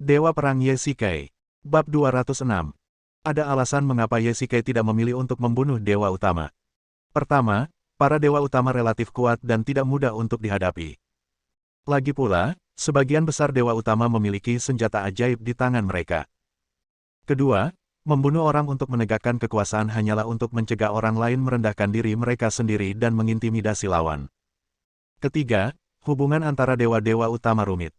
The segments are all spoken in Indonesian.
Dewa Perang Yesikai. Bab 206. Ada alasan mengapa Yesikai tidak memilih untuk membunuh dewa utama. Pertama, para dewa utama relatif kuat dan tidak mudah untuk dihadapi. Lagi pula, sebagian besar dewa utama memiliki senjata ajaib di tangan mereka. Kedua, membunuh orang untuk menegakkan kekuasaan hanyalah untuk mencegah orang lain merendahkan diri mereka sendiri dan mengintimidasi lawan. Ketiga, hubungan antara dewa-dewa utama rumit.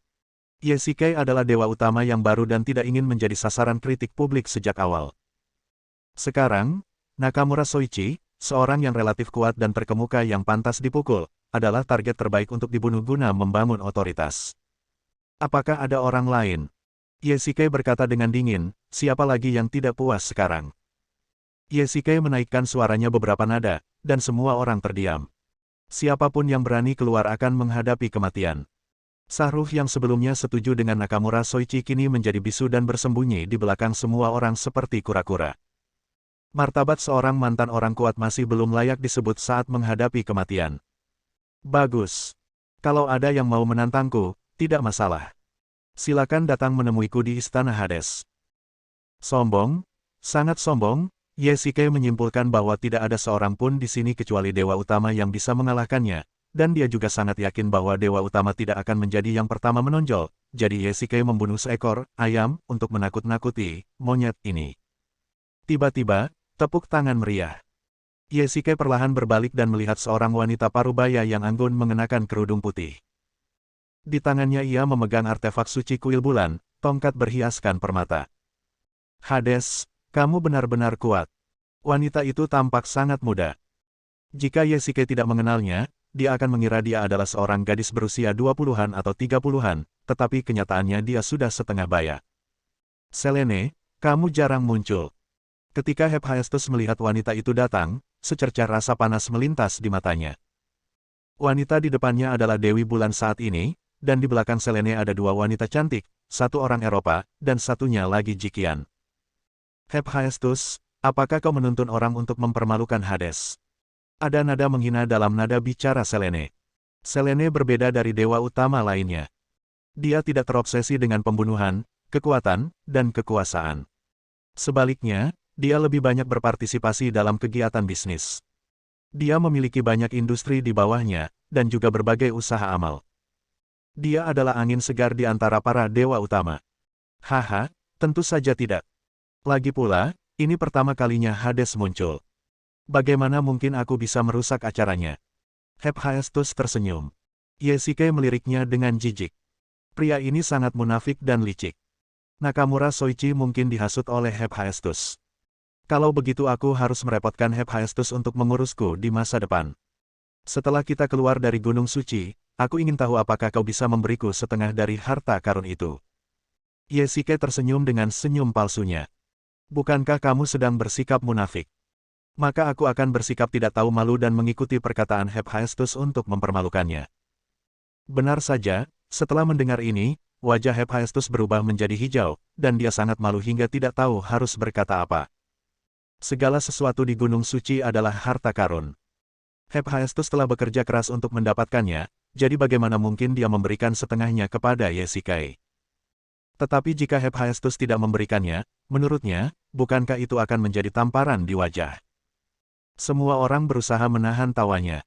Yesikai adalah dewa utama yang baru dan tidak ingin menjadi sasaran kritik publik sejak awal. Sekarang, Nakamura Soichi, seorang yang relatif kuat dan terkemuka yang pantas dipukul, adalah target terbaik untuk dibunuh guna membangun otoritas. Apakah ada orang lain? Yesikai berkata dengan dingin, siapa lagi yang tidak puas sekarang? Yesikai menaikkan suaranya beberapa nada, dan semua orang terdiam. Siapapun yang berani keluar akan menghadapi kematian. Shahruh yang sebelumnya setuju dengan Nakamura Soichi kini menjadi bisu dan bersembunyi di belakang semua orang seperti kura-kura. Martabat seorang mantan orang kuat masih belum layak disebut saat menghadapi kematian. Bagus. Kalau ada yang mau menantangku, tidak masalah. Silakan datang menemuiku di Istana Hades. Sombong? Sangat sombong? Yesikai menyimpulkan bahwa tidak ada seorang pun di sini kecuali dewa utama yang bisa mengalahkannya. Dan dia juga sangat yakin bahwa dewa utama tidak akan menjadi yang pertama menonjol, jadi Yesikai membunuh seekor ayam untuk menakut-nakuti monyet ini. Tiba-tiba, tepuk tangan meriah. Yesikai perlahan berbalik dan melihat seorang wanita parubaya yang anggun mengenakan kerudung putih. Di tangannya ia memegang artefak suci kuil bulan, tongkat berhiaskan permata. Hades, kamu benar-benar kuat. Wanita itu tampak sangat muda. Jika Yesikai tidak mengenalnya, dia akan mengira dia adalah seorang gadis berusia 20-an atau 30-an, tetapi kenyataannya dia sudah setengah baya. Selene, kamu jarang muncul. Ketika Hephaestus melihat wanita itu datang, secercah rasa panas melintas di matanya. Wanita di depannya adalah Dewi Bulan saat ini, dan di belakang Selene ada dua wanita cantik, satu orang Eropa, dan satunya lagi Jikian. Hephaestus, apakah kau menuntun orang untuk mempermalukan Hades? Ada nada menghina dalam nada bicara Selene. Selene berbeda dari dewa utama lainnya. Dia tidak terobsesi dengan pembunuhan, kekuatan, dan kekuasaan. Sebaliknya, dia lebih banyak berpartisipasi dalam kegiatan bisnis. Dia memiliki banyak industri di bawahnya, dan juga berbagai usaha amal. Dia adalah angin segar di antara para dewa utama. Haha, tentu saja tidak. Lagi pula, ini pertama kalinya Hades muncul. Bagaimana mungkin aku bisa merusak acaranya? Hephaestus tersenyum. Yesikai meliriknya dengan jijik. Pria ini sangat munafik dan licik. Nakamura Soichi mungkin dihasut oleh Hephaestus. Kalau begitu aku harus merepotkan Hephaestus untuk mengurusku di masa depan. Setelah kita keluar dari Gunung Suci, aku ingin tahu apakah kau bisa memberiku setengah dari harta karun itu. Yesikai tersenyum dengan senyum palsunya. Bukankah kamu sedang bersikap munafik? Maka aku akan bersikap tidak tahu malu dan mengikuti perkataan Hephaestus untuk mempermalukannya. Benar saja, setelah mendengar ini, wajah Hephaestus berubah menjadi hijau, dan dia sangat malu hingga tidak tahu harus berkata apa. Segala sesuatu di Gunung Suci adalah harta karun. Hephaestus telah bekerja keras untuk mendapatkannya, jadi bagaimana mungkin dia memberikan setengahnya kepada Yesikai? Tetapi jika Hephaestus tidak memberikannya, menurutnya, bukankah itu akan menjadi tamparan di wajah? Semua orang berusaha menahan tawanya.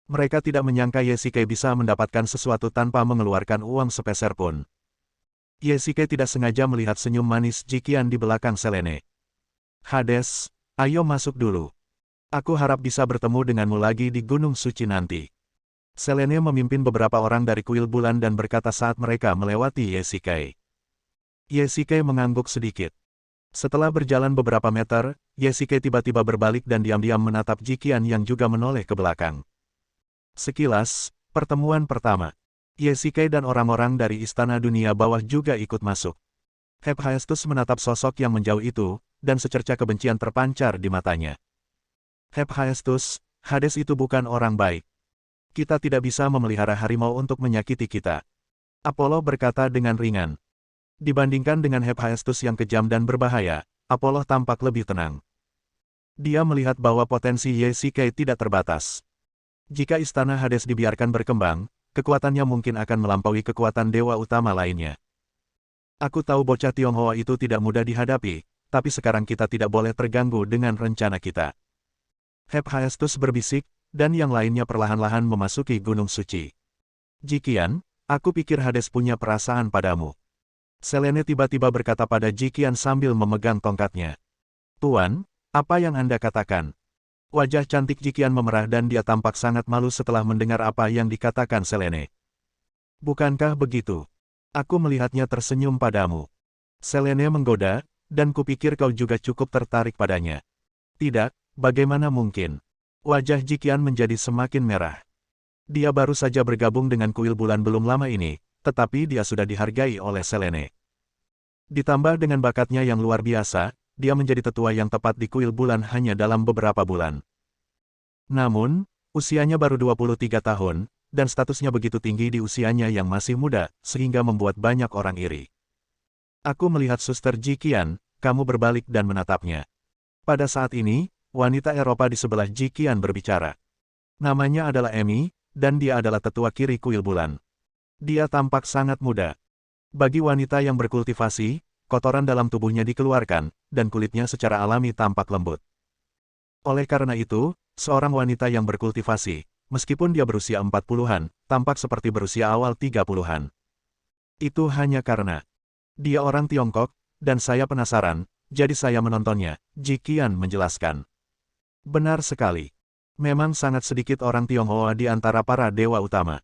Mereka tidak menyangka Yesikai bisa mendapatkan sesuatu tanpa mengeluarkan uang sepeser pun. Yesikai tidak sengaja melihat senyum manis Jikian di belakang Selene. Hades, ayo masuk dulu. Aku harap bisa bertemu denganmu lagi di Gunung Suci nanti. Selene memimpin beberapa orang dari kuil bulan dan berkata saat mereka melewati Yesikai. Yesikai mengangguk sedikit. Setelah berjalan beberapa meter, Yesikai tiba-tiba berbalik dan diam-diam menatap Jikian yang juga menoleh ke belakang. Sekilas, pertemuan pertama. Yesikai dan orang-orang dari Istana Dunia Bawah juga ikut masuk. Hephaestus menatap sosok yang menjauh itu, dan secercah kebencian terpancar di matanya. Hephaestus, Hades itu bukan orang baik. Kita tidak bisa memelihara harimau untuk menyakiti kita. Apollo berkata dengan ringan. Dibandingkan dengan Hephaestus yang kejam dan berbahaya, Apollo tampak lebih tenang. Dia melihat bahwa potensi Yesikai tidak terbatas. Jika Istana Hades dibiarkan berkembang, kekuatannya mungkin akan melampaui kekuatan dewa utama lainnya. Aku tahu bocah Tionghoa itu tidak mudah dihadapi, tapi sekarang kita tidak boleh terganggu dengan rencana kita. Hephaestus berbisik, dan yang lainnya perlahan-lahan memasuki Gunung Suci. Jiqian, aku pikir Hades punya perasaan padamu. Selene tiba-tiba berkata pada Jiqian sambil memegang tongkatnya. Tuan, apa yang Anda katakan? Wajah cantik Jiqian memerah dan dia tampak sangat malu setelah mendengar apa yang dikatakan Selene. Bukankah begitu? Aku melihatnya tersenyum padamu. Selene menggoda, dan kupikir kau juga cukup tertarik padanya. Tidak, bagaimana mungkin? Wajah Jiqian menjadi semakin merah. Dia baru saja bergabung dengan kuil bulan belum lama ini, tetapi dia sudah dihargai oleh Selene. Ditambah dengan bakatnya yang luar biasa, dia menjadi tetua yang tepat di kuil bulan hanya dalam beberapa bulan. Namun, usianya baru 23 tahun, dan statusnya begitu tinggi di usianya yang masih muda, sehingga membuat banyak orang iri. Aku melihat Suster Jiqian, kamu berbalik dan menatapnya. Pada saat ini, wanita Eropa di sebelah Jiqian berbicara. Namanya adalah Emi, dan dia adalah tetua kiri kuil bulan. Dia tampak sangat muda. Bagi wanita yang berkultivasi, kotoran dalam tubuhnya dikeluarkan, dan kulitnya secara alami tampak lembut. Oleh karena itu, seorang wanita yang berkultivasi, meskipun dia berusia 40-an, tampak seperti berusia awal 30-an. Itu hanya karena dia orang Tiongkok, dan saya penasaran, jadi saya menontonnya, Jiqian menjelaskan. Benar sekali. Memang sangat sedikit orang Tionghoa di antara para dewa utama.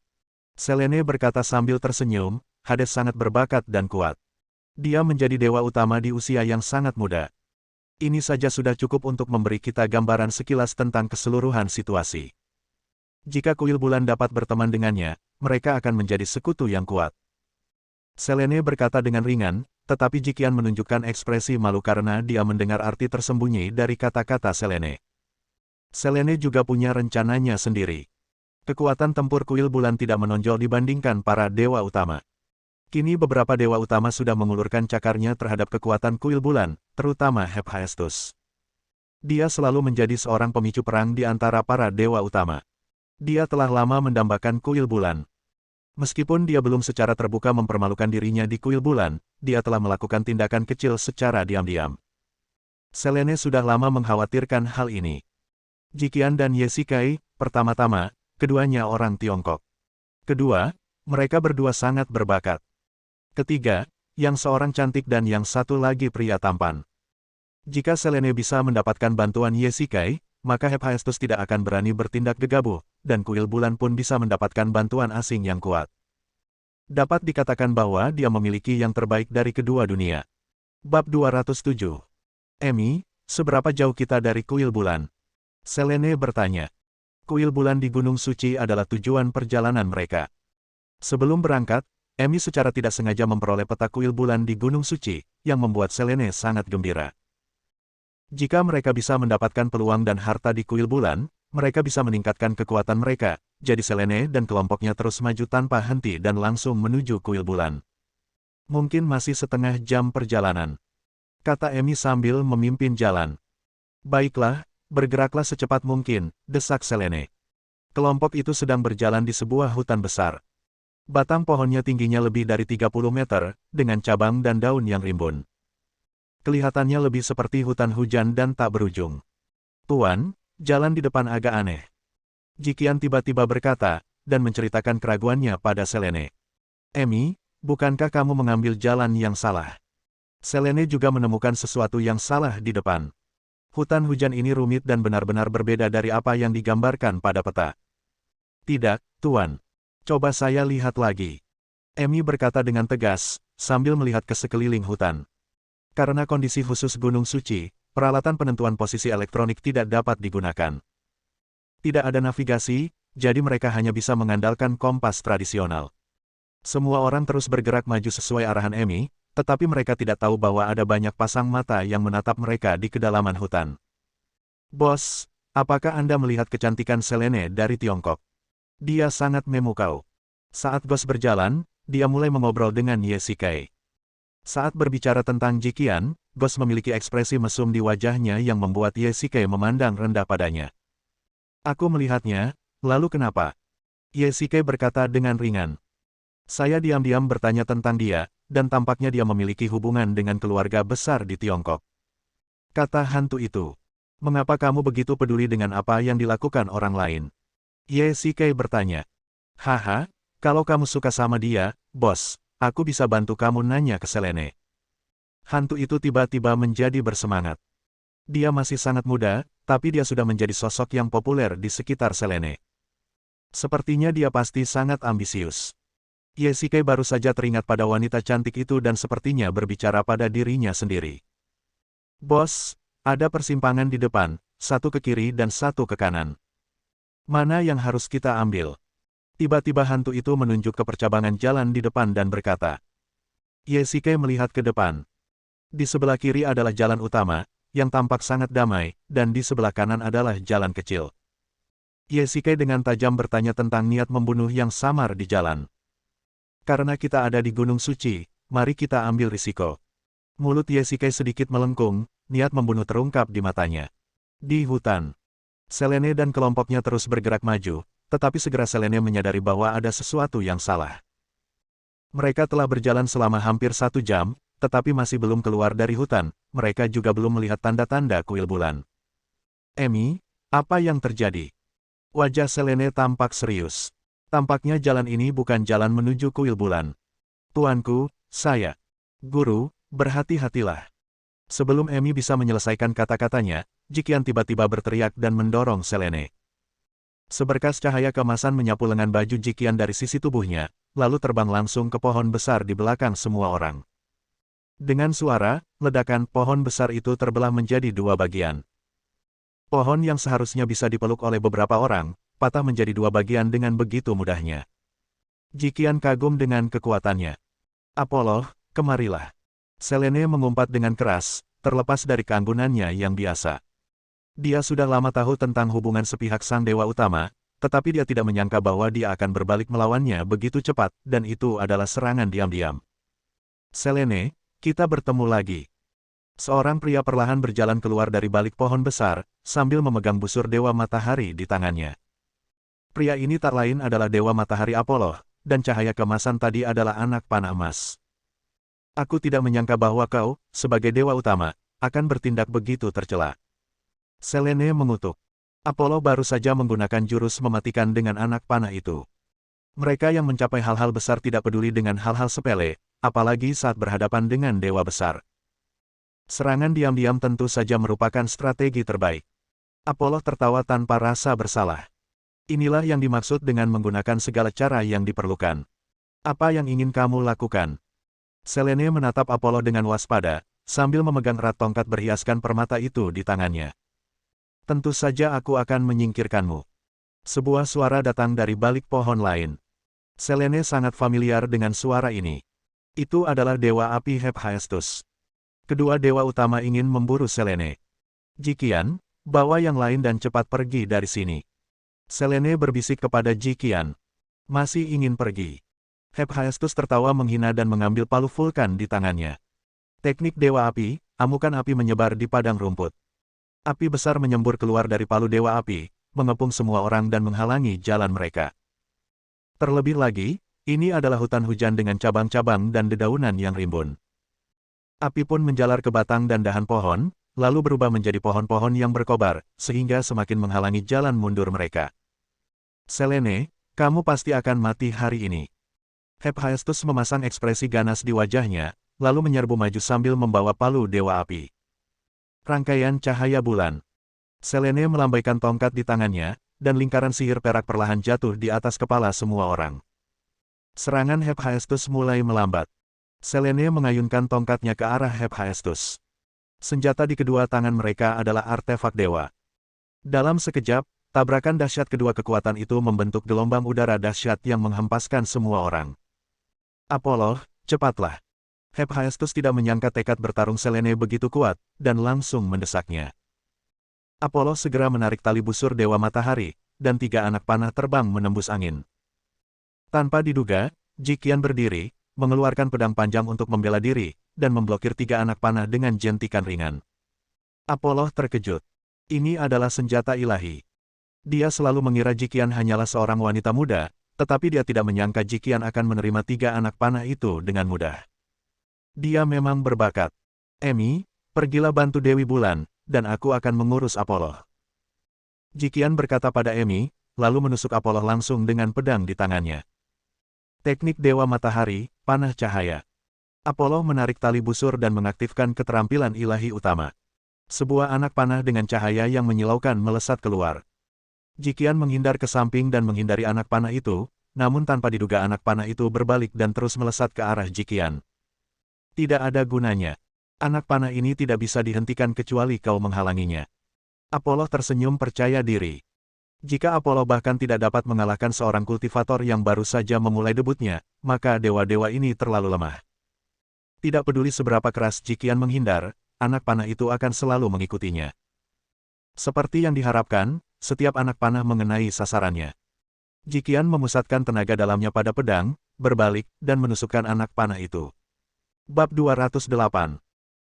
Selene berkata sambil tersenyum, Hades sangat berbakat dan kuat. Dia menjadi dewa utama di usia yang sangat muda. Ini saja sudah cukup untuk memberi kita gambaran sekilas tentang keseluruhan situasi. Jika kuil bulan dapat berteman dengannya, mereka akan menjadi sekutu yang kuat. Selene berkata dengan ringan, tetapi Jiqian menunjukkan ekspresi malu karena dia mendengar arti tersembunyi dari kata-kata Selene. Selene juga punya rencananya sendiri. Kekuatan tempur kuil bulan tidak menonjol dibandingkan para dewa utama. Kini beberapa dewa utama sudah mengulurkan cakarnya terhadap kekuatan kuil bulan, terutama Hephaestus. Dia selalu menjadi seorang pemicu perang di antara para dewa utama. Dia telah lama mendambakan kuil bulan. Meskipun dia belum secara terbuka mempermalukan dirinya di kuil bulan, dia telah melakukan tindakan kecil secara diam-diam. Selene sudah lama mengkhawatirkan hal ini. Jiqian dan Yesikai, pertama-tama, keduanya orang Tiongkok. Kedua, mereka berdua sangat berbakat. Ketiga, yang seorang cantik dan yang satu lagi pria tampan. Jika Selene bisa mendapatkan bantuan Yesikai, maka Hephaestus tidak akan berani bertindak gegabah, dan kuil bulan pun bisa mendapatkan bantuan asing yang kuat. Dapat dikatakan bahwa dia memiliki yang terbaik dari kedua dunia. Bab 207. Emi, seberapa jauh kita dari kuil bulan? Selene bertanya. Kuil bulan di Gunung Suci adalah tujuan perjalanan mereka. Sebelum berangkat, Emi secara tidak sengaja memperoleh peta kuil bulan di Gunung Suci, yang membuat Selene sangat gembira. Jika mereka bisa mendapatkan peluang dan harta di kuil bulan, mereka bisa meningkatkan kekuatan mereka, jadi Selene dan kelompoknya terus maju tanpa henti dan langsung menuju kuil bulan. Mungkin masih setengah jam perjalanan, kata Emi sambil memimpin jalan. Baiklah, bergeraklah secepat mungkin, desak Selene. Kelompok itu sedang berjalan di sebuah hutan besar. Batang pohonnya tingginya lebih dari 30 meter, dengan cabang dan daun yang rimbun. Kelihatannya lebih seperti hutan hujan dan tak berujung. Tuan, jalan di depan agak aneh. Jiqian tiba-tiba berkata, dan menceritakan keraguannya pada Selene. Emi, bukankah kamu mengambil jalan yang salah? Selene juga menemukan sesuatu yang salah di depan. Hutan hujan ini rumit dan benar-benar berbeda dari apa yang digambarkan pada peta. Tidak, Tuan. Coba saya lihat lagi. Emi berkata dengan tegas, sambil melihat ke sekeliling hutan. Karena kondisi khusus Gunung Suci, peralatan penentuan posisi elektronik tidak dapat digunakan. Tidak ada navigasi, jadi mereka hanya bisa mengandalkan kompas tradisional. Semua orang terus bergerak maju sesuai arahan Emi, tetapi mereka tidak tahu bahwa ada banyak pasang mata yang menatap mereka di kedalaman hutan. Bos, apakah Anda melihat kecantikan Selene dari Tiongkok? Dia sangat memukau. Saat Gos berjalan, dia mulai mengobrol dengan Yesikai. Saat berbicara tentang Jiqian, Gos memiliki ekspresi mesum di wajahnya yang membuat Yesikai memandang rendah padanya. Aku melihatnya, lalu kenapa? Yesikai berkata dengan ringan. Saya diam-diam bertanya tentang dia, dan tampaknya dia memiliki hubungan dengan keluarga besar di Tiongkok. Kata hantu itu. Mengapa kamu begitu peduli dengan apa yang dilakukan orang lain? Ye Shikai bertanya. Haha, kalau kamu suka sama dia, bos, aku bisa bantu kamu nanya ke Selene. Hantu itu tiba-tiba menjadi bersemangat. Dia masih sangat muda, tapi dia sudah menjadi sosok yang populer di sekitar Selene. Sepertinya dia pasti sangat ambisius. Ye Shikai baru saja teringat pada wanita cantik itu dan sepertinya berbicara pada dirinya sendiri. Bos, ada persimpangan di depan, satu ke kiri dan satu ke kanan. Mana yang harus kita ambil? Tiba-tiba hantu itu menunjuk ke percabangan jalan di depan dan berkata. Ye Shikai melihat ke depan. Di sebelah kiri adalah jalan utama, yang tampak sangat damai, dan di sebelah kanan adalah jalan kecil. Ye Shikai dengan tajam bertanya tentang niat membunuh yang samar di jalan. Karena kita ada di Gunung Suci, mari kita ambil risiko. Mulut Ye Shikai sedikit melengkung, niat membunuh terungkap di matanya. Di hutan, Selene dan kelompoknya terus bergerak maju, tetapi segera Selene menyadari bahwa ada sesuatu yang salah. Mereka telah berjalan selama hampir 1 jam, tetapi masih belum keluar dari hutan, mereka juga belum melihat tanda-tanda kuil bulan. Emi, apa yang terjadi? Wajah Selene tampak serius. Tampaknya jalan ini bukan jalan menuju kuil bulan. Tuanku, saya. Guru, berhati-hatilah. Sebelum Emi bisa menyelesaikan kata-katanya, Jiqian tiba-tiba berteriak dan mendorong Selene. Seberkas cahaya keemasan menyapu lengan baju Jiqian dari sisi tubuhnya, lalu terbang langsung ke pohon besar di belakang semua orang. Dengan suara, ledakan pohon besar itu terbelah menjadi 2 bagian. Pohon yang seharusnya bisa dipeluk oleh beberapa orang, patah menjadi 2 bagian dengan begitu mudahnya. Jiqian kagum dengan kekuatannya. Apollo, kemarilah. Selene mengumpat dengan keras, terlepas dari keanggunannya yang biasa. Dia sudah lama tahu tentang hubungan sepihak sang dewa utama, tetapi dia tidak menyangka bahwa dia akan berbalik melawannya begitu cepat, dan itu adalah serangan diam-diam. Selene, kita bertemu lagi. Seorang pria perlahan berjalan keluar dari balik pohon besar, sambil memegang busur dewa matahari di tangannya. Pria ini tak lain adalah Dewa Matahari Apollo, dan cahaya kemasan tadi adalah anak panah emas. Aku tidak menyangka bahwa kau, sebagai dewa utama, akan bertindak begitu tercela. Selene mengutuk. Apollo baru saja menggunakan jurus mematikan dengan anak panah itu. Mereka yang mencapai hal-hal besar tidak peduli dengan hal-hal sepele, apalagi saat berhadapan dengan dewa besar. Serangan diam-diam tentu saja merupakan strategi terbaik. Apollo tertawa tanpa rasa bersalah. Inilah yang dimaksud dengan menggunakan segala cara yang diperlukan. Apa yang ingin kamu lakukan? Selene menatap Apollo dengan waspada, sambil memegang erat tongkat berhiaskan permata itu di tangannya. Tentu saja aku akan menyingkirkanmu. Sebuah suara datang dari balik pohon lain. Selene sangat familiar dengan suara ini. Itu adalah Dewa Api Hephaestus. Kedua dewa utama ingin memburu Selene. Jiqian, bawa yang lain dan cepat pergi dari sini. Selene berbisik kepada Jiqian. Masih ingin pergi. Hephaestus tertawa menghina dan mengambil palu vulkan di tangannya. Teknik Dewa Api, amukan api menyebar di padang rumput. Api besar menyembur keluar dari palu Dewa Api, mengepung semua orang dan menghalangi jalan mereka. Terlebih lagi, ini adalah hutan hujan dengan cabang-cabang dan dedaunan yang rimbun. Api pun menjalar ke batang dan dahan pohon, lalu berubah menjadi pohon-pohon yang berkobar, sehingga semakin menghalangi jalan mundur mereka. Selene, kamu pasti akan mati hari ini. Hephaestus memasang ekspresi ganas di wajahnya, lalu menyerbu maju sambil membawa palu Dewa Api. Rangkaian cahaya bulan. Selene melambaikan tongkat di tangannya, dan lingkaran sihir perak perlahan jatuh di atas kepala semua orang. Serangan Hephaestus mulai melambat. Selene mengayunkan tongkatnya ke arah Hephaestus. Senjata di kedua tangan mereka adalah artefak dewa. Dalam sekejap, tabrakan dahsyat kedua kekuatan itu membentuk gelombang udara dahsyat yang menghempaskan semua orang. Apollo, cepatlah. Hephaestus tidak menyangka tekad bertarung Selene begitu kuat, dan langsung mendesaknya. Apollo segera menarik tali busur Dewa Matahari, dan 3 anak panah terbang menembus angin. Tanpa diduga, Jiqian berdiri, mengeluarkan pedang panjang untuk membela diri, dan memblokir 3 anak panah dengan jentikan ringan. Apollo terkejut. Ini adalah senjata ilahi. Dia selalu mengira Jiqian hanyalah seorang wanita muda, tetapi dia tidak menyangka Jiqian akan menerima 3 anak panah itu dengan mudah. Dia memang berbakat. Emi, pergilah bantu Dewi Bulan, dan aku akan mengurus Apollo. Jikian berkata pada Emi, lalu menusuk Apollo langsung dengan pedang di tangannya. Teknik Dewa Matahari, Panah Cahaya. Apollo menarik tali busur dan mengaktifkan keterampilan ilahi utama. Sebuah anak panah dengan cahaya yang menyilaukan melesat keluar. Jikian menghindar ke samping dan menghindari anak panah itu, namun tanpa diduga anak panah itu berbalik dan terus melesat ke arah Jikian. Tidak ada gunanya. Anak panah ini tidak bisa dihentikan kecuali kau menghalanginya. Apollo tersenyum percaya diri. Jika Apollo bahkan tidak dapat mengalahkan seorang kultivator yang baru saja memulai debutnya, maka dewa-dewa ini terlalu lemah. Tidak peduli seberapa keras Jikian menghindar, anak panah itu akan selalu mengikutinya. Seperti yang diharapkan, setiap anak panah mengenai sasarannya. Jikian memusatkan tenaga dalamnya pada pedang, berbalik, dan menusukkan anak panah itu. Bab 208.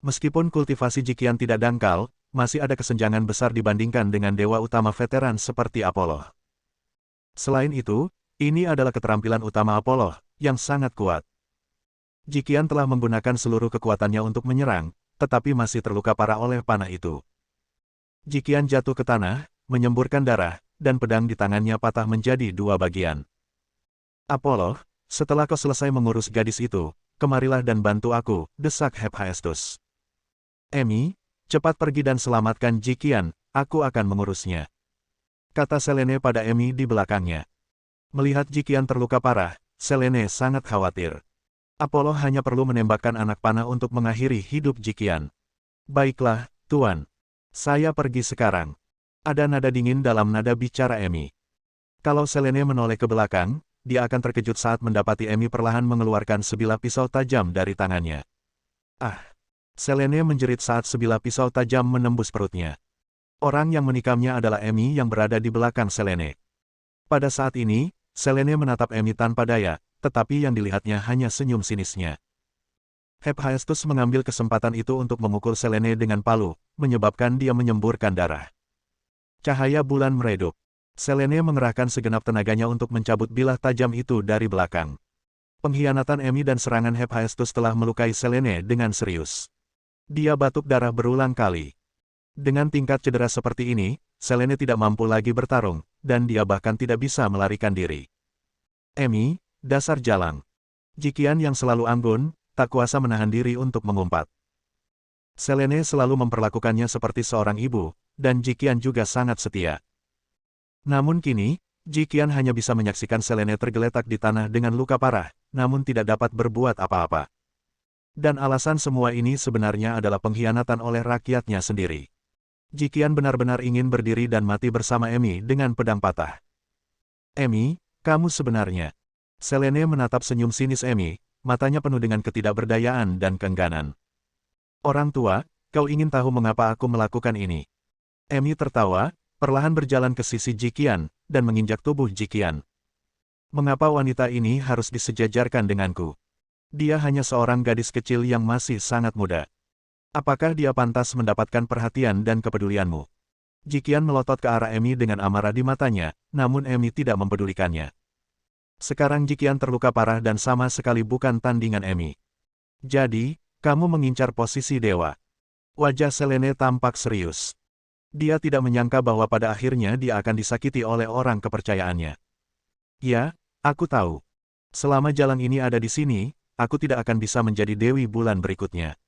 Meskipun kultivasi Jikian tidak dangkal, masih ada kesenjangan besar dibandingkan dengan dewa utama veteran seperti Apollo. Selain itu, ini adalah keterampilan utama Apollo, yang sangat kuat. Jikian telah menggunakan seluruh kekuatannya untuk menyerang, tetapi masih terluka parah oleh panah itu. Jikian jatuh ke tanah, menyemburkan darah, dan pedang di tangannya patah menjadi dua bagian. Apollo, setelah kau selesai mengurus gadis itu, kemarilah dan bantu aku, desak Hephaestus. Emi, cepat pergi dan selamatkan Jikian, aku akan mengurusnya. Kata Selene pada Emi di belakangnya. Melihat Jikian terluka parah, Selene sangat khawatir. Apollo hanya perlu menembakkan anak panah untuk mengakhiri hidup Jikian. Baiklah, Tuan. Saya pergi sekarang. Ada nada dingin dalam nada bicara Emi. Kalau Selene menoleh ke belakang, dia akan terkejut saat mendapati Emi perlahan mengeluarkan sebilah pisau tajam dari tangannya. Ah! Selene menjerit saat sebilah pisau tajam menembus perutnya. Orang yang menikamnya adalah Emi yang berada di belakang Selene. Pada saat ini, Selene menatap Emi tanpa daya, tetapi yang dilihatnya hanya senyum sinisnya. Hephaestus mengambil kesempatan itu untuk memukul Selene dengan palu, menyebabkan dia menyemburkan darah. Cahaya bulan meredup. Selene mengerahkan segenap tenaganya untuk mencabut bilah tajam itu dari belakang. Pengkhianatan Emi dan serangan Hephaestus telah melukai Selene dengan serius. Dia batuk darah berulang kali. Dengan tingkat cedera seperti ini, Selene tidak mampu lagi bertarung, dan dia bahkan tidak bisa melarikan diri. Emi, dasar jalang. Jikian yang selalu anggun, tak kuasa menahan diri untuk mengumpat. Selene selalu memperlakukannya seperti seorang ibu, dan Jikian juga sangat setia. Namun kini, Jikian hanya bisa menyaksikan Selene tergeletak di tanah dengan luka parah, namun tidak dapat berbuat apa-apa. Dan alasan semua ini sebenarnya adalah pengkhianatan oleh rakyatnya sendiri. Jikian benar-benar ingin berdiri dan mati bersama Emi dengan pedang patah. Emi, kamu sebenarnya. Selene menatap senyum sinis Emi, matanya penuh dengan ketidakberdayaan dan keengganan. Orang tua, kau ingin tahu mengapa aku melakukan ini? Emi tertawa, perlahan berjalan ke sisi Jikian, dan menginjak tubuh Jikian. Mengapa wanita ini harus disejajarkan denganku? Dia hanya seorang gadis kecil yang masih sangat muda. Apakah dia pantas mendapatkan perhatian dan kepedulianmu? Jikian melotot ke arah Emi dengan amarah di matanya, namun Emi tidak mempedulikannya. Sekarang Jikian terluka parah dan sama sekali bukan tandingan Emi. Jadi, kamu mengincar posisi dewa. Wajah Selene tampak serius. Dia tidak menyangka bahwa pada akhirnya dia akan disakiti oleh orang kepercayaannya. Ya, aku tahu. Selama jalan ini ada di sini, aku tidak akan bisa menjadi Dewi Bulan berikutnya.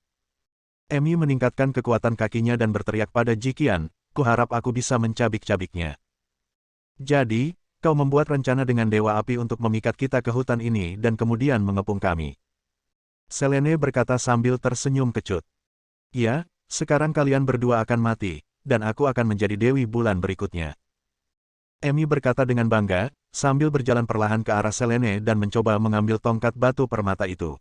Emi meningkatkan kekuatan kakinya dan berteriak pada Jikian, kuharap aku bisa mencabik-cabiknya. Jadi, kau membuat rencana dengan Dewa Api untuk memikat kita ke hutan ini dan kemudian mengepung kami. Selene berkata sambil tersenyum kecut. Ya, sekarang kalian berdua akan mati, dan aku akan menjadi Dewi Bulan berikutnya. Emi berkata dengan bangga, sambil berjalan perlahan ke arah Selene dan mencoba mengambil tongkat batu permata itu.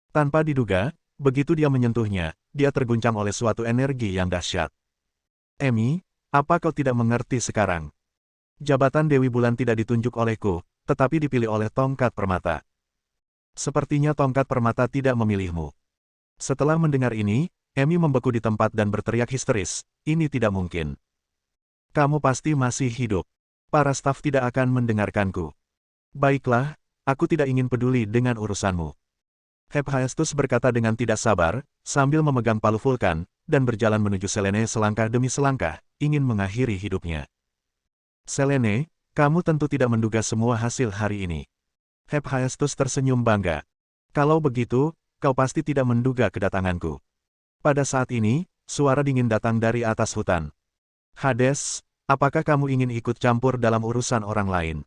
Tanpa diduga, begitu dia menyentuhnya, dia terguncang oleh suatu energi yang dahsyat. Emi, apa kau tidak mengerti sekarang? Jabatan Dewi Bulan tidak ditunjuk olehku, tetapi dipilih oleh tongkat permata. Sepertinya tongkat permata tidak memilihmu. Setelah mendengar ini, Emi membeku di tempat dan berteriak histeris, ini tidak mungkin. Kamu pasti masih hidup. Para staf tidak akan mendengarkanku. Baiklah, aku tidak ingin peduli dengan urusanmu. Hephaestus berkata dengan tidak sabar, sambil memegang palu vulkan, dan berjalan menuju Selene selangkah demi selangkah, ingin mengakhiri hidupnya. Selene, kamu tentu tidak menduga semua hasil hari ini. Hephaestus tersenyum bangga. Kalau begitu, kau pasti tidak menduga kedatanganku. Pada saat ini, suara dingin datang dari atas hutan. Hades, apakah kamu ingin ikut campur dalam urusan orang lain?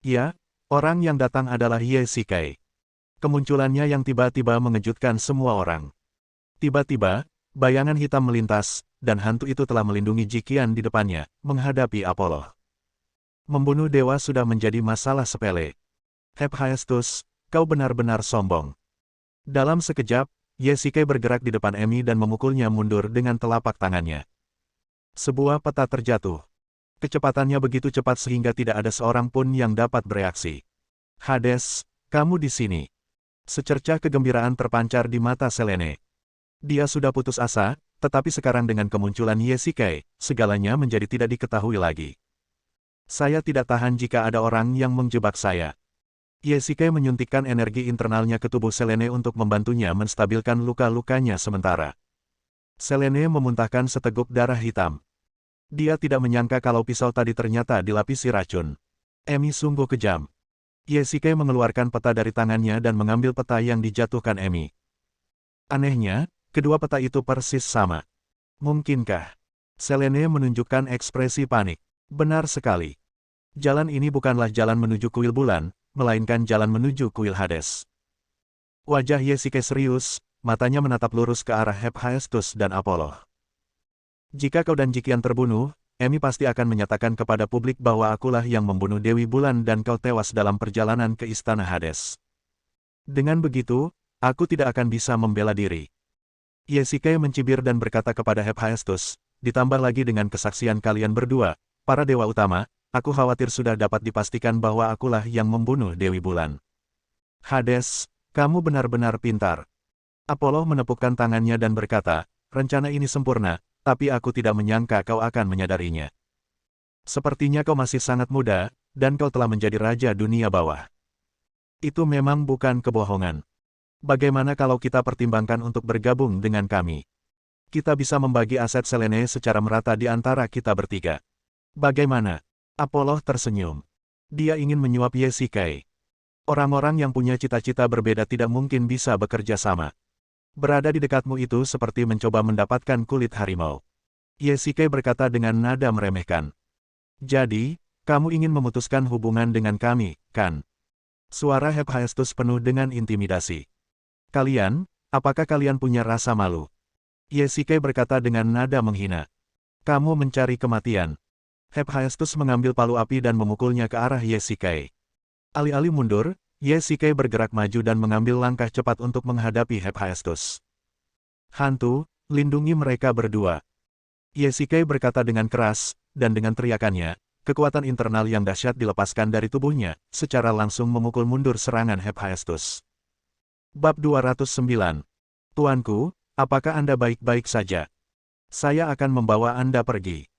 Ya, orang yang datang adalah Ye-Shikai. Kemunculannya yang tiba-tiba mengejutkan semua orang. Tiba-tiba, bayangan hitam melintas, dan hantu itu telah melindungi Jikian di depannya, menghadapi Apollo. Membunuh dewa sudah menjadi masalah sepele. Hephaestus, kau benar-benar sombong. Dalam sekejap, Ye-Shikai bergerak di depan Emi dan memukulnya mundur dengan telapak tangannya. Sebuah peta terjatuh. Kecepatannya begitu cepat sehingga tidak ada seorang pun yang dapat bereaksi. Hades, kamu di sini. Secercah kegembiraan terpancar di mata Selene. Dia sudah putus asa, tetapi sekarang dengan kemunculan Ye-Shikai, segalanya menjadi tidak diketahui lagi. Saya tidak tahan jika ada orang yang menjebak saya. Ye-Shikai menyuntikkan energi internalnya ke tubuh Selene untuk membantunya menstabilkan luka-lukanya sementara. Selene memuntahkan seteguk darah hitam. Dia tidak menyangka kalau pisau tadi ternyata dilapisi racun. Emi sungguh kejam. Ye-Shikai mengeluarkan peta dari tangannya dan mengambil peta yang dijatuhkan Emi. Anehnya, kedua peta itu persis sama. Mungkinkah? Selene menunjukkan ekspresi panik. Benar sekali. Jalan ini bukanlah jalan menuju kuil bulan, melainkan jalan menuju kuil Hades. Wajah Ye-Shikai serius, matanya menatap lurus ke arah Hephaestus dan Apollo. Jika kau dan Jikian terbunuh, Emi pasti akan menyatakan kepada publik bahwa akulah yang membunuh Dewi Bulan dan kau tewas dalam perjalanan ke istana Hades. Dengan begitu, aku tidak akan bisa membela diri. Ye-Shikai mencibir dan berkata kepada Hephaestus, ditambah lagi dengan kesaksian kalian berdua, para dewa utama, aku khawatir sudah dapat dipastikan bahwa akulah yang membunuh Dewi Bulan. Hades, kamu benar-benar pintar. Apollo menepukkan tangannya dan berkata, rencana ini sempurna, tapi aku tidak menyangka kau akan menyadarinya. Sepertinya kau masih sangat muda, dan kau telah menjadi raja dunia bawah. Itu memang bukan kebohongan. Bagaimana kalau kita pertimbangkan untuk bergabung dengan kami? Kita bisa membagi aset Selene secara merata di antara kita bertiga. Bagaimana? Apollo tersenyum. Dia ingin menyuap Ye-Shikai. Orang-orang yang punya cita-cita berbeda tidak mungkin bisa bekerja sama. Berada di dekatmu itu seperti mencoba mendapatkan kulit harimau. Ye-Shikai berkata dengan nada meremehkan. Jadi, kamu ingin memutuskan hubungan dengan kami, kan? Suara Hephaestus penuh dengan intimidasi. Kalian, apakah kalian punya rasa malu? Ye-Shikai berkata dengan nada menghina. Kamu mencari kematian. Hephaestus mengambil palu api dan memukulnya ke arah Ye-Shikai. Alih-alih mundur, Ye-Shikai bergerak maju dan mengambil langkah cepat untuk menghadapi Hephaestus. Hantu, lindungi mereka berdua. Ye-Shikai berkata dengan keras, dan dengan teriakannya, kekuatan internal yang dahsyat dilepaskan dari tubuhnya, secara langsung memukul mundur serangan Hephaestus. Bab 209. Tuanku, apakah Anda baik-baik saja? Saya akan membawa Anda pergi.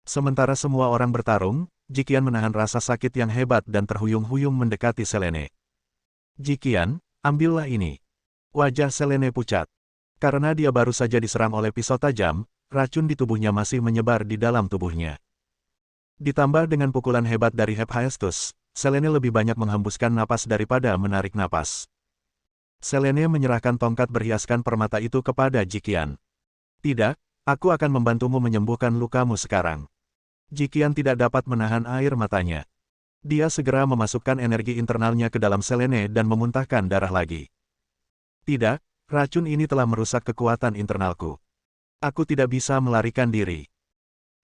Sementara semua orang bertarung, Jikian menahan rasa sakit yang hebat dan terhuyung-huyung mendekati Selene. Jikian, ambillah ini. Wajah Selene pucat. Karena dia baru saja diserang oleh pisau tajam, racun di tubuhnya masih menyebar di dalam tubuhnya. Ditambah dengan pukulan hebat dari Hephaestus, Selene lebih banyak menghembuskan napas daripada menarik napas. Selene menyerahkan tongkat berhiaskan permata itu kepada Jikian. Tidak, aku akan membantumu menyembuhkan lukamu sekarang. Jikian tidak dapat menahan air matanya. Dia segera memasukkan energi internalnya ke dalam Selene dan memuntahkan darah lagi. Tidak, racun ini telah merusak kekuatan internalku. Aku tidak bisa melarikan diri.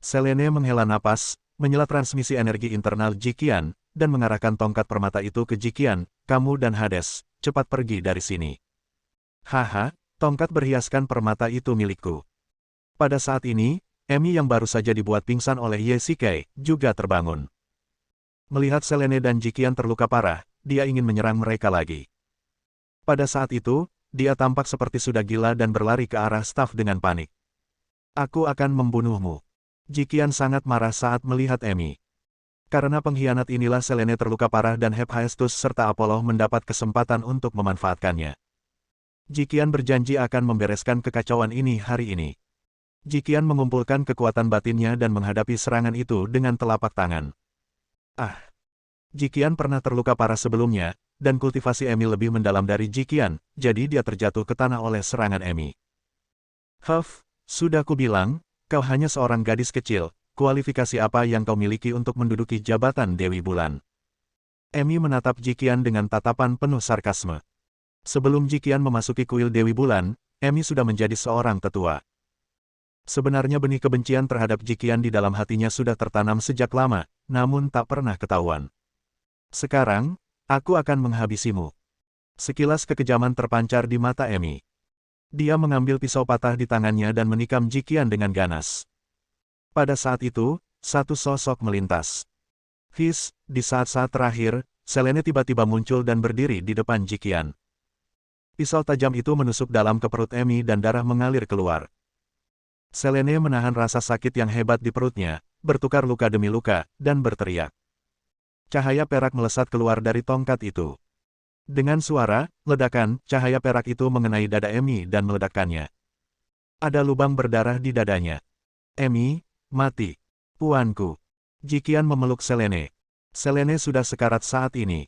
Selene menghela napas, menyela transmisi energi internal Jikian, dan mengarahkan tongkat permata itu ke Jikian. Kamu dan Hades, cepat pergi dari sini. Haha, tongkat berhiaskan permata itu milikku. Pada saat ini, Emi yang baru saja dibuat pingsan oleh Ye-Shikai, juga terbangun. Melihat Selene dan Jikian terluka parah, dia ingin menyerang mereka lagi. Pada saat itu, dia tampak seperti sudah gila dan berlari ke arah staf dengan panik. Aku akan membunuhmu. Jikian sangat marah saat melihat Emi. Karena pengkhianat inilah Selene terluka parah dan Hephaestus serta Apollo mendapat kesempatan untuk memanfaatkannya. Jiqian berjanji akan membereskan kekacauan ini hari ini. Jiqian mengumpulkan kekuatan batinnya dan menghadapi serangan itu dengan telapak tangan. Ah! Jiqian pernah terluka parah sebelumnya, dan kultivasi Emi lebih mendalam dari Jiqian, jadi dia terjatuh ke tanah oleh serangan Emi. Huff, sudah kubilang, kau hanya seorang gadis kecil, kualifikasi apa yang kau miliki untuk menduduki jabatan Dewi Bulan? Emi menatap Jiqian dengan tatapan penuh sarkasme. Sebelum Jiqian memasuki kuil Dewi Bulan, Emi sudah menjadi seorang tetua. Sebenarnya benih kebencian terhadap Jiqian di dalam hatinya sudah tertanam sejak lama, namun tak pernah ketahuan. Sekarang, aku akan menghabisimu. Sekilas kekejaman terpancar di mata Emi. Dia mengambil pisau patah di tangannya dan menikam Jiqian dengan ganas. Pada saat itu, satu sosok melintas. His, di saat-saat terakhir, Selene tiba-tiba muncul dan berdiri di depan Jiqian. Pisau tajam itu menusuk dalam ke perut Emi dan darah mengalir keluar. Selene menahan rasa sakit yang hebat di perutnya, bertukar luka demi luka, dan berteriak. Cahaya perak melesat keluar dari tongkat itu. Dengan suara, ledakan, cahaya perak itu mengenai dada Emi dan meledakkannya. Ada lubang berdarah di dadanya. Emi, mati. Puanku. Jiqian memeluk Selene. Selene sudah sekarat saat ini.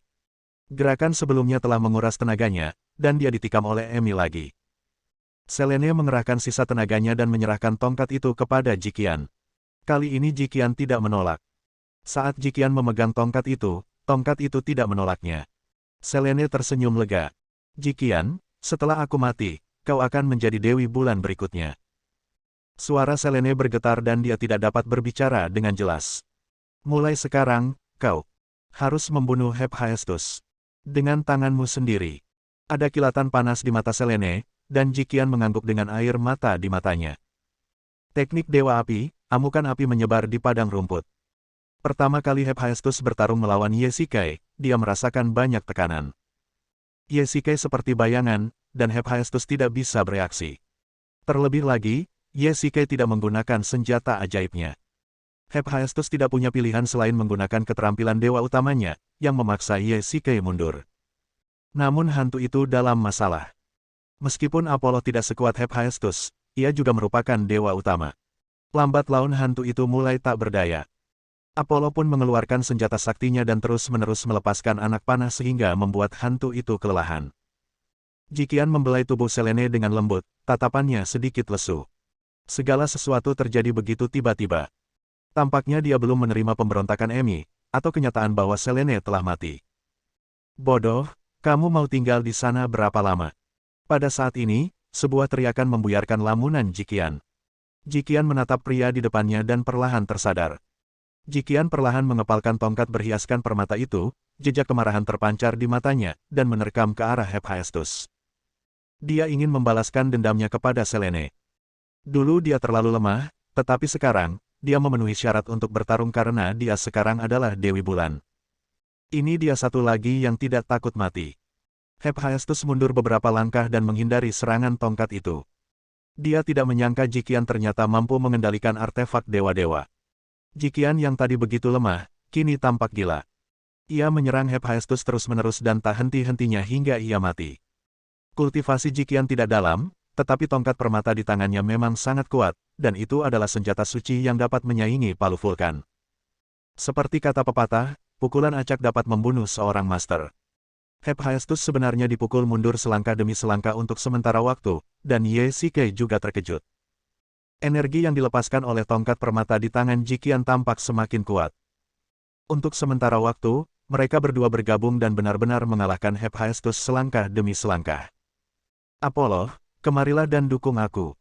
Gerakan sebelumnya telah menguras tenaganya, dan dia ditikam oleh Emi lagi. Selene mengerahkan sisa tenaganya dan menyerahkan tongkat itu kepada Jiqian. Kali ini Jiqian tidak menolak. Saat Jiqian memegang tongkat itu tidak menolaknya. Selene tersenyum lega. Jiqian, setelah aku mati, kau akan menjadi Dewi Bulan berikutnya. Suara Selene bergetar dan dia tidak dapat berbicara dengan jelas. Mulai sekarang, kau harus membunuh Hephaestus. Dengan tanganmu sendiri. Ada kilatan panas di mata Selene, dan Jiqian mengangguk dengan air mata di matanya. Teknik Dewa Api, amukan api menyebar di padang rumput. Pertama kali Hephaestus bertarung melawan Yesikai, dia merasakan banyak tekanan. Yesikai seperti bayangan, dan Hephaestus tidak bisa bereaksi. Terlebih lagi, Yesikai tidak menggunakan senjata ajaibnya. Hephaestus tidak punya pilihan selain menggunakan keterampilan dewa utamanya, yang memaksa Yesikai mundur. Namun hantu itu dalam masalah. Meskipun Apollo tidak sekuat Hephaestus, ia juga merupakan dewa utama. Lambat laun hantu itu mulai tak berdaya. Apollo pun mengeluarkan senjata saktinya dan terus-menerus melepaskan anak panah sehingga membuat hantu itu kelelahan. Jiqian membelai tubuh Selene dengan lembut, tatapannya sedikit lesu. Segala sesuatu terjadi begitu tiba-tiba. Tampaknya dia belum menerima pemberontakan Emi, atau kenyataan bahwa Selene telah mati. Bodoh, kamu mau tinggal di sana berapa lama? Pada saat ini, sebuah teriakan membuyarkan lamunan Jiqian. Jiqian menatap pria di depannya dan perlahan tersadar. Jiqian perlahan mengepalkan tongkat berhiaskan permata itu, jejak kemarahan terpancar di matanya, dan menerkam ke arah Hephaestus. Dia ingin membalaskan dendamnya kepada Selene. Dulu dia terlalu lemah, tetapi sekarang, dia memenuhi syarat untuk bertarung karena dia sekarang adalah Dewi Bulan. Ini dia satu lagi yang tidak takut mati. Hephaestus mundur beberapa langkah dan menghindari serangan tongkat itu. Dia tidak menyangka Jiqian ternyata mampu mengendalikan artefak dewa-dewa. Jiqian yang tadi begitu lemah, kini tampak gila. Ia menyerang Hephaestus terus-menerus dan tak henti-hentinya hingga ia mati. Kultivasi Jiqian tidak dalam, tetapi tongkat permata di tangannya memang sangat kuat, dan itu adalah senjata suci yang dapat menyaingi palu vulkan. Seperti kata pepatah, pukulan acak dapat membunuh seorang master. Hephaestus sebenarnya dipukul mundur selangkah demi selangkah untuk sementara waktu, dan Yesikai juga terkejut. Energi yang dilepaskan oleh tongkat permata di tangan Jiqian tampak semakin kuat. Untuk sementara waktu, mereka berdua bergabung dan benar-benar mengalahkan Hephaestus selangkah demi selangkah. Apollo, kemarilah dan dukung aku.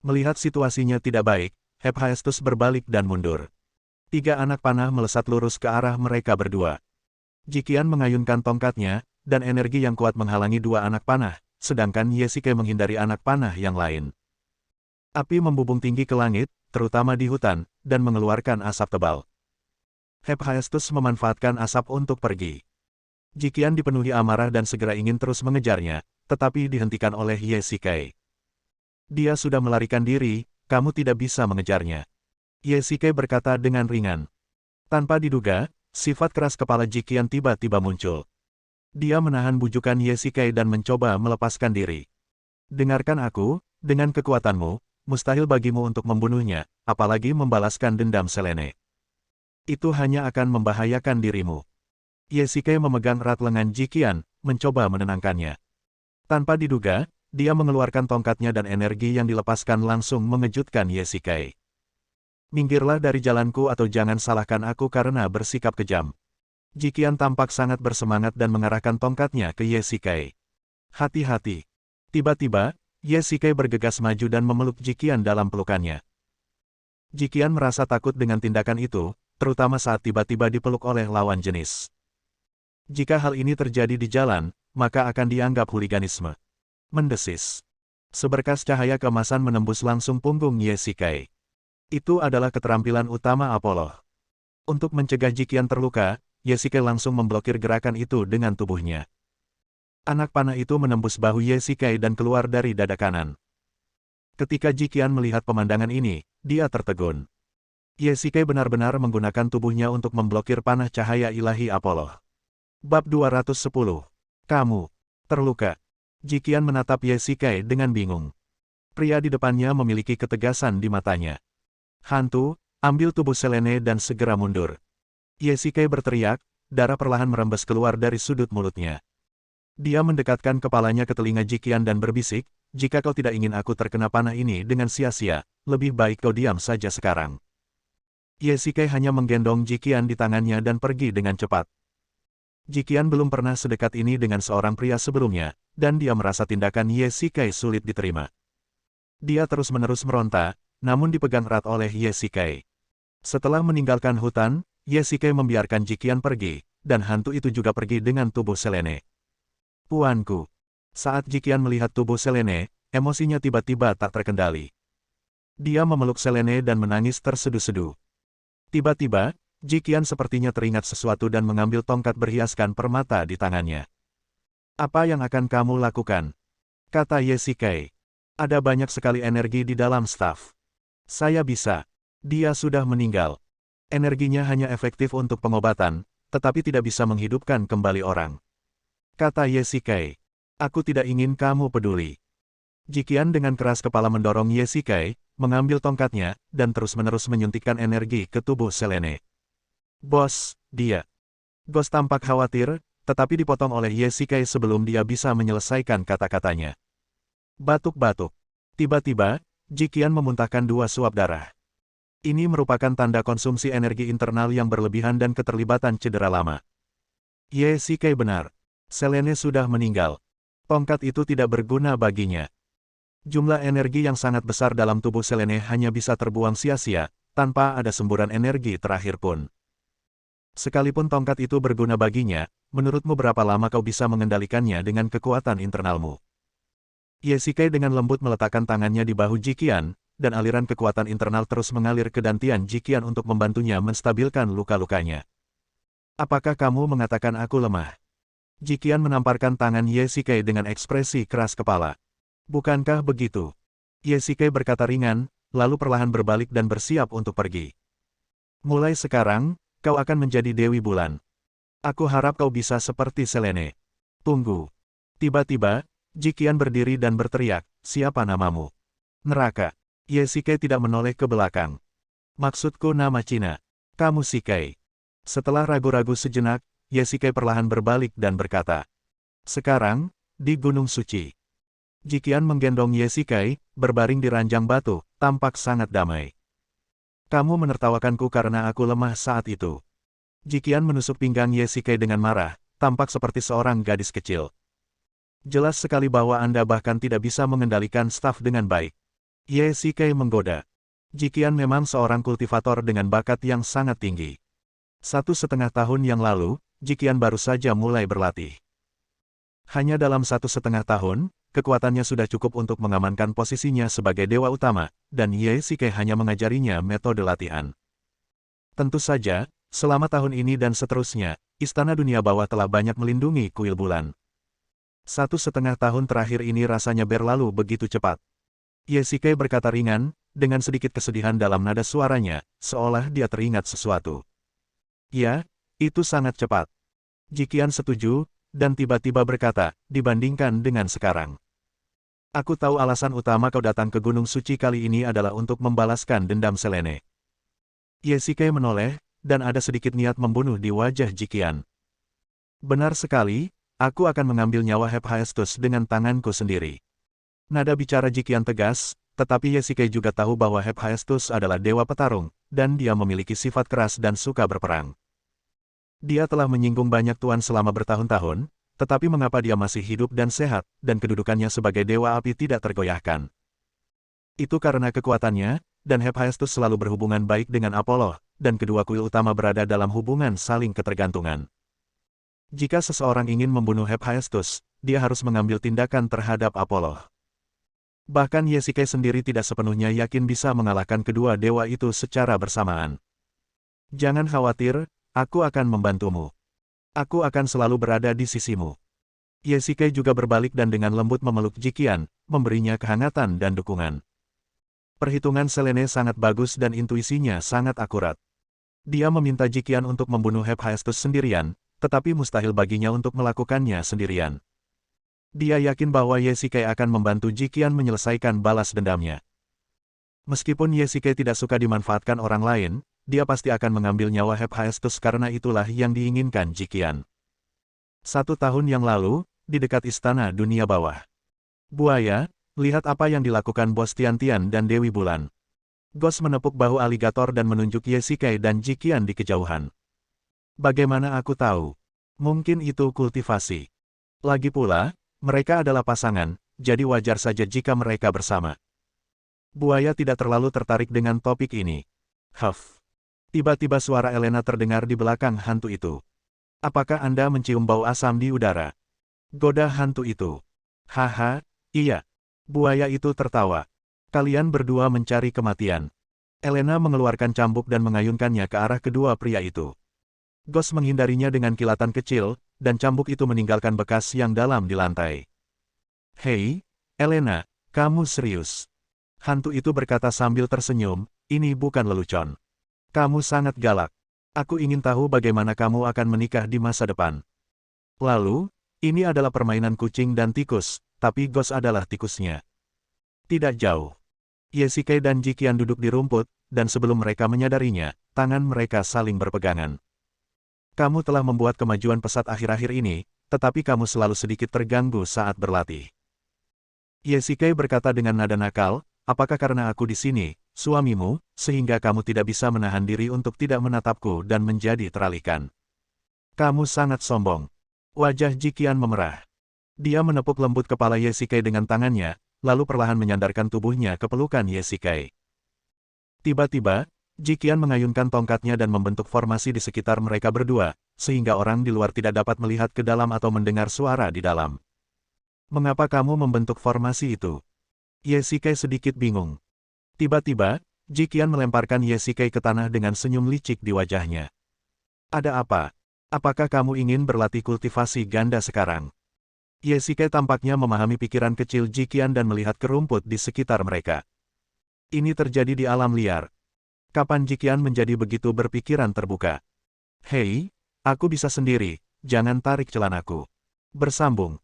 Melihat situasinya tidak baik, Hephaestus berbalik dan mundur. 3 anak panah melesat lurus ke arah mereka berdua. Jiqian mengayunkan tongkatnya, dan energi yang kuat menghalangi 2 anak panah, sedangkan Yesikai menghindari anak panah yang lain. Api membubung tinggi ke langit, terutama di hutan, dan mengeluarkan asap tebal. Hephaestus memanfaatkan asap untuk pergi. Jiqian dipenuhi amarah dan segera ingin terus mengejarnya, tetapi dihentikan oleh Yesikai. Dia sudah melarikan diri, kamu tidak bisa mengejarnya. Yesikai berkata dengan ringan. Tanpa diduga, sifat keras kepala Jiqian tiba-tiba muncul. Dia menahan bujukan Yesikai dan mencoba melepaskan diri. Dengarkan aku, dengan kekuatanmu, mustahil bagimu untuk membunuhnya, apalagi membalaskan dendam Selene. Itu hanya akan membahayakan dirimu. Ye Shikai memegang erat lengan Jiqian, mencoba menenangkannya. Tanpa diduga, dia mengeluarkan tongkatnya dan energi yang dilepaskan langsung mengejutkan Ye Shikai. Minggirlah dari jalanku atau jangan salahkan aku karena bersikap kejam. Jiqian tampak sangat bersemangat dan mengarahkan tongkatnya ke Ye Shikai. Hati-hati. Tiba-tiba, Ye Shikai bergegas maju dan memeluk Jiqian dalam pelukannya. Jiqian merasa takut dengan tindakan itu, terutama saat tiba-tiba dipeluk oleh lawan jenis. Jika hal ini terjadi di jalan, maka akan dianggap huliganisme. Mendesis. Seberkas cahaya keemasan menembus langsung punggung Ye Shikai. Itu adalah keterampilan utama Apollo. Untuk mencegah Jiqian terluka, Ye Shikai langsung memblokir gerakan itu dengan tubuhnya. Anak panah itu menembus bahu Ye Shikai dan keluar dari dada kanan. Ketika Jiqian melihat pemandangan ini, dia tertegun. Ye Shikai benar-benar menggunakan tubuhnya untuk memblokir panah cahaya ilahi Apollo. Bab 210. Kamu terluka. Jiqian menatap Ye Shikai dengan bingung. Pria di depannya memiliki ketegasan di matanya. Hantu, ambil tubuh Selene dan segera mundur. Ye Shikai berteriak, darah perlahan merembes keluar dari sudut mulutnya. Dia mendekatkan kepalanya ke telinga Jiqian dan berbisik, jika kau tidak ingin aku terkena panah ini dengan sia-sia, lebih baik kau diam saja sekarang. Ye Shikai hanya menggendong Jiqian di tangannya dan pergi dengan cepat. Jiqian belum pernah sedekat ini dengan seorang pria sebelumnya, dan dia merasa tindakan Ye Shikai sulit diterima. Dia terus-menerus meronta, namun dipegang erat oleh Ye Shikai. Setelah meninggalkan hutan, Ye Shikai membiarkan Jiqian pergi, dan hantu itu juga pergi dengan tubuh Selene. Puanku. Saat Jiqian melihat tubuh Selene, emosinya tiba-tiba tak terkendali. Dia memeluk Selene dan menangis terseduh-seduh. Tiba-tiba, Jiqian sepertinya teringat sesuatu dan mengambil tongkat berhiaskan permata di tangannya. Apa yang akan kamu lakukan? Kata Ye Shikai. Ada banyak sekali energi di dalam staf. Saya bisa. Dia sudah meninggal. Energinya hanya efektif untuk pengobatan, tetapi tidak bisa menghidupkan kembali orang. Kata Ye Shikai. Aku tidak ingin kamu peduli. Jiqian dengan keras kepala mendorong Ye Shikai, mengambil tongkatnya, dan terus-menerus menyuntikkan energi ke tubuh Selene. Bos, dia. Ghost tampak khawatir, tetapi dipotong oleh Ye Shikai sebelum dia bisa menyelesaikan kata-katanya. Batuk-batuk. Tiba-tiba, Jiqian memuntahkan 2 suap darah. Ini merupakan tanda konsumsi energi internal yang berlebihan dan keterlibatan cedera lama. Ye Shikai benar. Selene sudah meninggal. Tongkat itu tidak berguna baginya. Jumlah energi yang sangat besar dalam tubuh Selene hanya bisa terbuang sia-sia, tanpa ada semburan energi terakhir pun. Sekalipun tongkat itu berguna baginya, menurutmu berapa lama kau bisa mengendalikannya dengan kekuatan internalmu? Ye Shikai dengan lembut meletakkan tangannya di bahu Jiqian, dan aliran kekuatan internal terus mengalir ke dantian Jiqian untuk membantunya menstabilkan luka-lukanya. Apakah kamu mengatakan aku lemah? Jiqian menamparkan tangan Ye Shikai dengan ekspresi keras kepala. Bukankah begitu? Ye Shikai berkata ringan, lalu perlahan berbalik dan bersiap untuk pergi. Mulai sekarang, kau akan menjadi Dewi Bulan. Aku harap kau bisa seperti Selene. Tunggu. Tiba-tiba, Jiqian berdiri dan berteriak, siapa namamu? Neraka. Ye Shikai tidak menoleh ke belakang. Maksudku nama Cina. Kamu Shikai. Setelah ragu-ragu sejenak, Ye Shikai perlahan berbalik dan berkata. Sekarang, di Gunung Suci. Jiqian menggendong Ye Shikai, berbaring di ranjang batu, tampak sangat damai. Kamu menertawakanku karena aku lemah saat itu. Jiqian menusuk pinggang Ye Shikai dengan marah, tampak seperti seorang gadis kecil. Jelas sekali bahwa Anda bahkan tidak bisa mengendalikan staf dengan baik. Ye Shikai menggoda. Jiqian memang seorang kultivator dengan bakat yang sangat tinggi. 1,5 tahun yang lalu, Jiqian baru saja mulai berlatih. Hanya dalam 1,5 tahun, kekuatannya sudah cukup untuk mengamankan posisinya sebagai dewa utama, dan Ye Shikai hanya mengajarinya metode latihan. Tentu saja, selama tahun ini dan seterusnya, Istana Dunia Bawah telah banyak melindungi kuil bulan. 1,5 tahun terakhir ini rasanya berlalu begitu cepat. Ye Shikai berkata ringan, dengan sedikit kesedihan dalam nada suaranya, seolah dia teringat sesuatu. Ya, itu sangat cepat. Jiqian setuju, dan tiba-tiba berkata, dibandingkan dengan sekarang. Aku tahu alasan utama kau datang ke Gunung Suci kali ini adalah untuk membalaskan dendam Selene. Yesike menoleh, dan ada sedikit niat membunuh di wajah Jiqian. Benar sekali, aku akan mengambil nyawa Hephaestus dengan tanganku sendiri. Nada bicara Jiqian tegas, tetapi Yesike juga tahu bahwa Hephaestus adalah dewa petarung, dan dia memiliki sifat keras dan suka berperang. Dia telah menyinggung banyak tuan selama bertahun-tahun, tetapi mengapa dia masih hidup dan sehat, dan kedudukannya sebagai dewa api tidak tergoyahkan? Itu karena kekuatannya, dan Hephaestus selalu berhubungan baik dengan Apollo, dan kedua kuil utama berada dalam hubungan saling ketergantungan. Jika seseorang ingin membunuh Hephaestus, dia harus mengambil tindakan terhadap Apollo. Bahkan Yesike sendiri tidak sepenuhnya yakin bisa mengalahkan kedua dewa itu secara bersamaan. Jangan khawatir, aku akan membantumu. Aku akan selalu berada di sisimu. Yesike juga berbalik dan dengan lembut memeluk Jiqian, memberinya kehangatan dan dukungan. Perhitungan Selene sangat bagus dan intuisinya sangat akurat. Dia meminta Jiqian untuk membunuh Hephaestus sendirian, tetapi mustahil baginya untuk melakukannya sendirian. Dia yakin bahwa Yesike akan membantu Jiqian menyelesaikan balas dendamnya. Meskipun Yesike tidak suka dimanfaatkan orang lain, dia pasti akan mengambil nyawa Hephaestus karena itulah yang diinginkan Jiqian. 1 tahun yang lalu, di dekat Istana Dunia Bawah. Buaya, lihat apa yang dilakukan Bos Tian-Tian dan Dewi Bulan. Ghost menepuk bahu aligator dan menunjuk Yesike dan Jiqian di kejauhan. Bagaimana aku tahu? Mungkin itu kultivasi. Lagi pula, mereka adalah pasangan, jadi wajar saja jika mereka bersama. Buaya tidak terlalu tertarik dengan topik ini. Huff. Tiba-tiba suara Elena terdengar di belakang hantu itu. Apakah Anda mencium bau asam di udara? Goda hantu itu. Haha, iya. Buaya itu tertawa. Kalian berdua mencari kematian. Elena mengeluarkan cambuk dan mengayunkannya ke arah kedua pria itu. Ghost menghindarinya dengan kilatan kecil, dan cambuk itu meninggalkan bekas yang dalam di lantai. Hei, Elena, kamu serius? Hantu itu berkata sambil tersenyum, ini bukan lelucon. Kamu sangat galak. Aku ingin tahu bagaimana kamu akan menikah di masa depan. Lalu, ini adalah permainan kucing dan tikus, tapi Ghost adalah tikusnya. Tidak jauh. Yesike dan Jiqian duduk di rumput, dan sebelum mereka menyadarinya, tangan mereka saling berpegangan. Kamu telah membuat kemajuan pesat akhir-akhir ini, tetapi kamu selalu sedikit terganggu saat berlatih. Yesike berkata dengan nada nakal, apakah karena aku di sini, suamimu, sehingga kamu tidak bisa menahan diri untuk tidak menatapku dan menjadi teralihkan? Kamu sangat sombong. Wajah Jiqian memerah. Dia menepuk lembut kepala Yesike dengan tangannya, lalu perlahan menyandarkan tubuhnya ke pelukan Yesike. Tiba-tiba, Jiqian mengayunkan tongkatnya dan membentuk formasi di sekitar mereka berdua, sehingga orang di luar tidak dapat melihat ke dalam atau mendengar suara di dalam. Mengapa kamu membentuk formasi itu? Yesike sedikit bingung. Tiba-tiba, Jiqian melemparkan Yesike ke tanah dengan senyum licik di wajahnya. Ada apa? Apakah kamu ingin berlatih kultivasi ganda sekarang? Yesike tampaknya memahami pikiran kecil Jiqian dan melihat ke rumput di sekitar mereka. Ini terjadi di alam liar. Kapan Jiqian menjadi begitu berpikiran terbuka? Hei, aku bisa sendiri, jangan tarik celanaku. Bersambung.